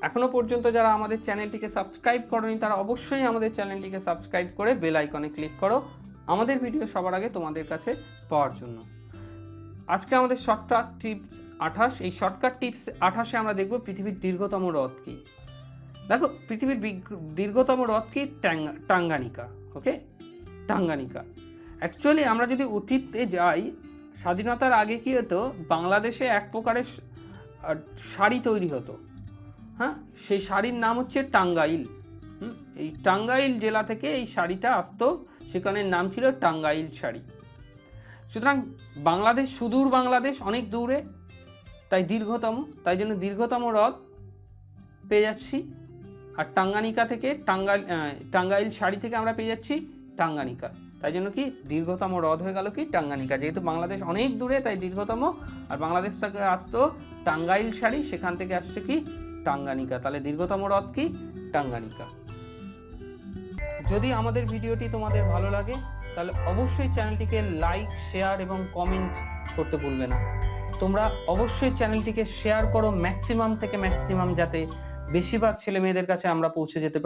এখনো পর্যন্ত যারা আমাদের চ্যানেলটিকে সাবস্ক্রাইব করোনি তারা অবশ্যই আমাদের চ্যানেলটিকে সাবস্ক্রাইব করে বেল আইকনে ক্লিক করো আমাদের ভিডিও সবার আগে তোমাদের কাছে পাওয়ার জন্য। আজকে আমাদের শর্টকাট টিপস 28, এই শর্টকাট টিপস 28-এ আমরা দেখব পৃথিবীর দীর্ঘতম হ্রদ কি। দেখো, পৃথিবীর দীর্ঘতম হ্রদ কি? টাঙ্গানিকা। ওকে, টাঙ্গানিকা। অ্যাকচুয়ালি আমরা যদি অতীতে যাই, স্বাধীনতার আগে কি হতো, বাংলাদেশে এক প্রকারের শাড়ি তৈরি হতো। হ্যাঁ, সেই শাড়ির নাম হচ্ছে টাঙ্গাইল। এই টাঙ্গাইল জেলা থেকে এই শাড়িটা আসতো, সেখানে নাম ছিল টাঙ্গাইল শাড়ি। সুতরাং বাংলাদেশ, সুদূর বাংলাদেশ, অনেক দূরে, তাই দীর্ঘতম, তাই জন্য দীর্ঘতম হ্রদ পেয়ে যাচ্ছি। আর টাঙ্গানিকা থেকে টাঙ্গাইল শাড়ি থেকে আমরা পেয়ে যাচ্ছি টাঙ্গানিকা, তাই জন্য কি দীর্ঘতম হ্রদ হয়ে গেল কি টাঙ্গানিকা। যেহেতু বাংলাদেশ অনেক দূরে তাই দীর্ঘতম, আর বাংলাদেশ থেকে আসতো টাঙ্গাইল শাড়ি, সেখান থেকে আসছে কি টাঙ্গানিকা, তাহলে দীর্ঘতম হ্রদ কি টাঙ্গানিকা। যদি আমাদের ভিডিওটি তোমাদের ভালো লাগে তাহলে অবশ্যই চ্যানেলটিকে লাইক, শেয়ার এবং কমেন্ট করতে ভুলবে না। তোমরা অবশ্যই চ্যানেলটিকে শেয়ার করো ম্যাক্সিমাম থেকে ম্যাক্সিমাম, যাতে বেশিরভাগ ছেলে মেয়েদের কাছে আমরা পৌঁছে যেতে পারি।